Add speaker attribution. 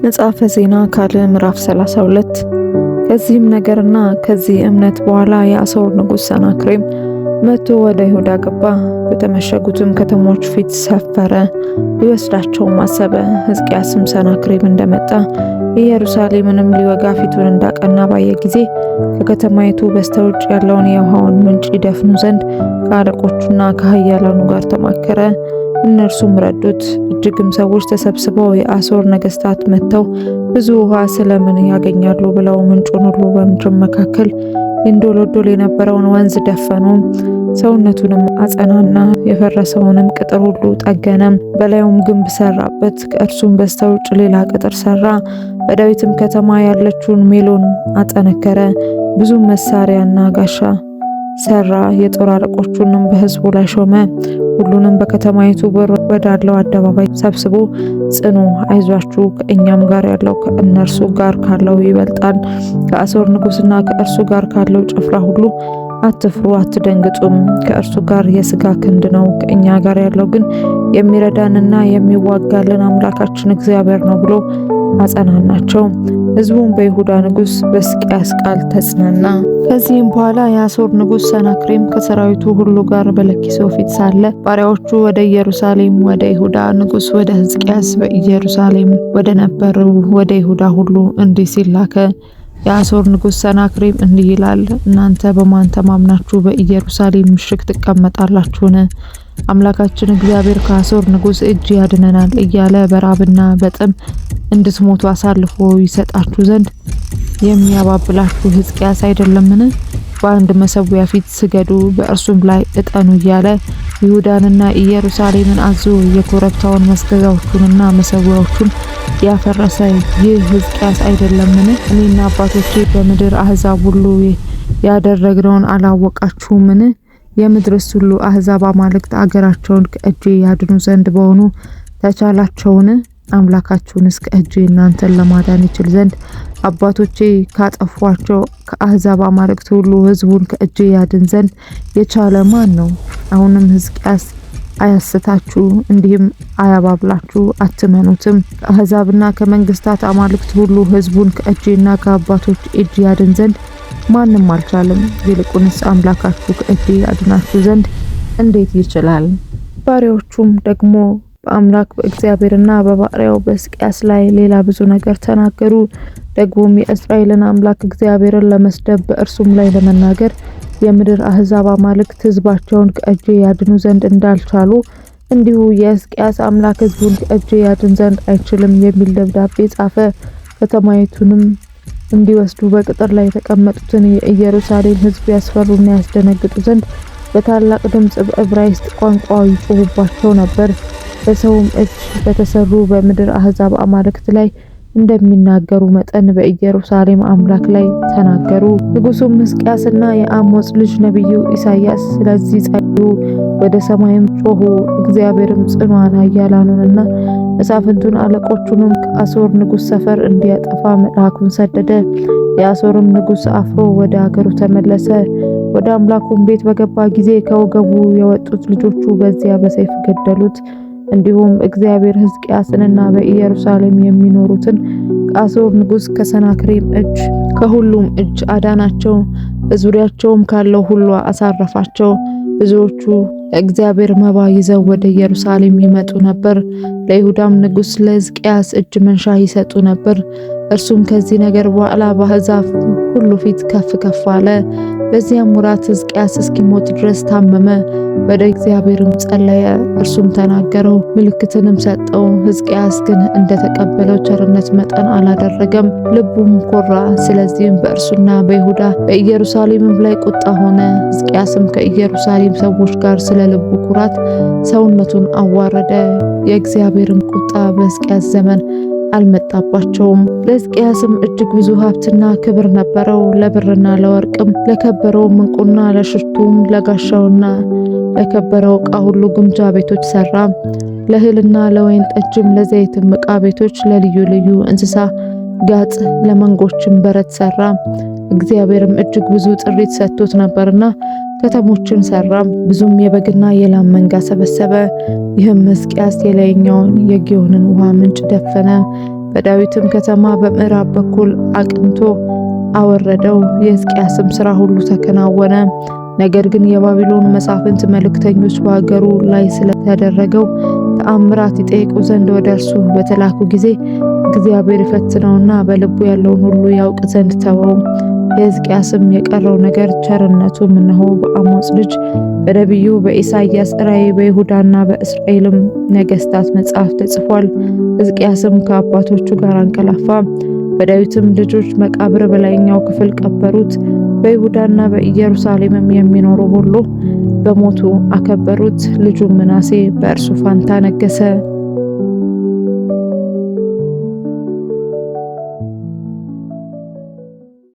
Speaker 1: መጽሐፈ ዜና ካልዕ ምዕራፍ 32 ከዚህም ነገርና ከዚህ እምነት በኋላ የአሦር ንጉሥ ሰናክሬም መጥቶ ወደ ይሁዳ ገባ። በተመሸጉትም ከተሞች ፊት ሰፈረ፣ ሊወስዳቸውም አሰበ። ሕዝቅያስም ሰናክሬም እንደመጣ ኢየሩሳሌምንም ሊወጋ ፊቱን እንዳቀና ባየ ጊዜ ከከተማይቱ በስተውጭ ያለውን የውሃውን ምንጭ ይደፍኑ ዘንድ ከአለቆቹና ከኃያላኑ ጋር ተማከረ። እነርሱም ረዱት። እጅግም ሰዎች ተሰብስበው የአሦር ነገሥታት መጥተው ብዙ ውሃ ስለምን ያገኛሉ ብለው ምንጩን ሁሉ በምድር መካከል ይንዶለዶል የነበረውን ወንዝ ደፈኑ። ሰውነቱንም አጸናና የፈረሰውንም ቅጥር ሁሉ ጠገነ። በላዩም ግንብ ሰራበት። ከእርሱም በስተውጭ ሌላ ቅጥር ሰራ። በዳዊትም ከተማ ያለችውን ሜሎን አጠነከረ። ብዙ መሳሪያና ጋሻ ሰራ። የጦር አለቆቹንም በሕዝቡ ላይ ሾመ። ሁሉንም በከተማይቱ በር ወዳለው አደባባይ ሰብስቦ ጽኑ፣ አይዟችሁ፣ ከእኛም ጋር ያለው ከእነርሱ ጋር ካለው ይበልጣል። ከአሦር ንጉሥና ከእርሱ ጋር ካለው ጭፍራ ሁሉ አትፍሩ፣ አትደንግጡም። ከእርሱ ጋር የሥጋ ክንድ ነው፣ ከእኛ ጋር ያለው ግን የሚረዳንና የሚዋጋልን አምላካችን እግዚአብሔር ነው ብሎ አጸናናቸው። ሕዝቡም በይሁዳ ንጉሥ በሕዝቅያስ ቃል ተጽናና። ከዚህም በኋላ የአሦር ንጉሥ ሰናክሬም ከሰራዊቱ ሁሉ ጋር በለኪሶ ፊት ሳለ ባሪያዎቹ ወደ ኢየሩሳሌም ወደ ይሁዳ ንጉሥ ወደ ሕዝቅያስ በኢየሩሳሌም ወደ ነበሩ ወደ ይሁዳ ሁሉ እንዲህ ሲል ላከ። የአሦር ንጉሥ ሰናክሬም እንዲህ ይላል፣ እናንተ በማን ተማምናችሁ በኢየሩሳሌም ምሽግ ትቀመጣላችሁን? አምላካችን እግዚአብሔር ከአሦር ንጉሥ እጅ ያድነናል እያለ በራብና በጥም እንድትሞቱ አሳልፎ ይሰጣችሁ ዘንድ የሚያባብላችሁ ሕዝቅያስ አይደለምን? በአንድ መሠዊያ ፊት ስገዱ፣ በእርሱም ላይ እጠኑ እያለ ይሁዳንና ኢየሩሳሌምን አዞ የኮረብታውን መስገጃዎቹንና መሠዊያዎቹን ያፈረሰ ይህ ሕዝቅያስ አይደለምን? እኔና አባቶቼ በምድር አሕዛብ ሁሉ ያደረግነውን አላወቃችሁምን? የምድርስ ሁሉ አሕዛብ አማልክት አገራቸውን ከእጄ ያድኑ ዘንድ በሆኑ ተቻላቸውን? አምላካችሁንስ ከእጄ እናንተን ለማዳን ይችል ዘንድ አባቶቼ ካጠፏቸው ከአሕዛብ አማልክት ሁሉ ሕዝቡን ከእጄ ያድን ዘንድ የቻለ ማን ነው? አሁንም ሕዝቅያስ አያስታችሁ፣ እንዲህም አያባብላችሁ፣ አትመኑትም። ከአሕዛብና ከመንግስታት አማልክት ሁሉ ሕዝቡን ከእጄና ከአባቶች እጅ ያድን ዘንድ ማንም አልቻለም። ይልቁንስ አምላካችሁ ከእጄ ያድናችሁ ዘንድ እንዴት ይችላል? ባሪያዎቹም ደግሞ በአምላክ በእግዚአብሔርና በባሪያው በሕዝቅያስ ላይ ሌላ ብዙ ነገር ተናገሩ። ደግሞም የእስራኤልን አምላክ እግዚአብሔርን ለመስደብ በእርሱም ላይ ለመናገር የምድር አሕዛብ አማልክት ሕዝባቸውን ከእጄ ያድኑ ዘንድ እንዳልቻሉ እንዲሁ የሕዝቅያስ አምላክ ሕዝቡን ከእጄ ያድን ዘንድ አይችልም የሚል ደብዳቤ ጻፈ። ከተማይቱንም እንዲወስዱ በቅጥር ላይ የተቀመጡትን የኢየሩሳሌም ሕዝብ ያስፈሩና ያስደነግጡ ዘንድ በታላቅ ድምፅ በዕብራይስጥ ቋንቋ ይጮሁባቸው ነበር። በሰውም እጅ በተሰሩ በምድር አሕዛብ አማልክት ላይ እንደሚናገሩ መጠን በኢየሩሳሌም አምላክ ላይ ተናገሩ። ንጉሡም ሕዝቅያስና የአሞጽ ልጅ ነቢዩ ኢሳይያስ ስለዚህ ጸለዩ፣ ወደ ሰማይም ጮኹ። እግዚአብሔርም ጽኑዓን ኃያላኑንና መሳፍንቱን አለቆቹንም ከአሦር ንጉሥ ሰፈር እንዲያጠፋ መልአኩን ሰደደ። የአሦርም ንጉሥ አፍሮ ወደ አገሩ ተመለሰ። ወደ አምላኩም ቤት በገባ ጊዜ ከወገቡ የወጡት ልጆቹ በዚያ በሰይፍ ገደሉት። እንዲሁም እግዚአብሔር ሕዝቅያስንና በኢየሩሳሌም የሚኖሩትን ከአሦር ንጉሥ ከሰናክሬም እጅ ከሁሉም እጅ አዳናቸው። በዙሪያቸውም ካለው ሁሉ አሳረፋቸው። ብዙዎቹ ለእግዚአብሔር መባ ይዘው ወደ ኢየሩሳሌም ይመጡ ነበር። ለይሁዳም ንጉሥ ለሕዝቅያስ እጅ መንሻ ይሰጡ ነበር። እርሱም ከዚህ ነገር በኋላ በአሕዛብ ሁሉ ፊት ከፍ ከፍ አለ። በዚያም ወራት ሕዝቅያስ እስኪሞት ድረስ ታመመ። ወደ እግዚአብሔርም ጸለየ፣ እርሱም ተናገረው፣ ምልክትንም ሰጠው። ሕዝቅያስ ግን እንደተቀበለው ቸርነት መጠን አላደረገም፣ ልቡም ኮራ። ስለዚህም በእርሱና በይሁዳ በኢየሩሳሌምም ላይ ቁጣ ሆነ። ሕዝቅያስም ከኢየሩሳሌም ሰዎች ጋር ስለ ልቡ ኩራት ሰውነቱን አዋረደ። የእግዚአብሔርም ቁጣ በሕዝቅያስ ዘመን አልመጣባቸውም። ለሕዝቅያስም እጅግ ብዙ ሀብትና ክብር ነበረው። ለብርና ለወርቅም ለከበረውም ዕንቁና ለሽቱም ለጋሻውና ለከበረው ዕቃ ሁሉ ግምጃ ቤቶች ሰራ። ለእህልና ለወይን ጠጅም ለዘይትም ዕቃ ቤቶች፣ ለልዩ ልዩ እንስሳ ጋጥ፣ ለመንጎችም በረት ሰራ። እግዚአብሔርም እጅግ ብዙ ጥሪት ሰጥቶት ነበርና ከተሞችን ሰራ። ብዙም የበግና የላም መንጋ ሰበሰበ። ይህም ሕዝቅያስ የላይኛውን የግዮንን ውሃ ምንጭ ደፈነ። በዳዊትም ከተማ በምዕራብ በኩል አቅንቶ አወረደው። የሕዝቅያስም ሥራ ሁሉ ተከናወነ። ነገር ግን የባቢሎን መሳፍንት መልእክተኞች በአገሩ ላይ ስለተደረገው ተአምራት ይጠይቁ ዘንድ ወደ እርሱ በተላኩ ጊዜ እግዚአብሔር ይፈትነውና በልቡ ያለውን ሁሉ ያውቅ ዘንድ ተወው። የሕዝቅያስም የቀረው ነገር ቸርነቱም እነሆ በአሞጽ ልጅ በነቢዩ በኢሳይያስ ራእይ በይሁዳና በእስራኤልም ነገሥታት መጽሐፍ ተጽፏል። ሕዝቅያስም ከአባቶቹ ጋር አንቀላፋ። በዳዊትም ልጆች መቃብር በላይኛው ክፍል ቀበሩት። በይሁዳና በኢየሩሳሌምም የሚኖሩ ሁሉ በሞቱ አከበሩት። ልጁ ምናሴ በእርሱ ፋንታ ነገሰ።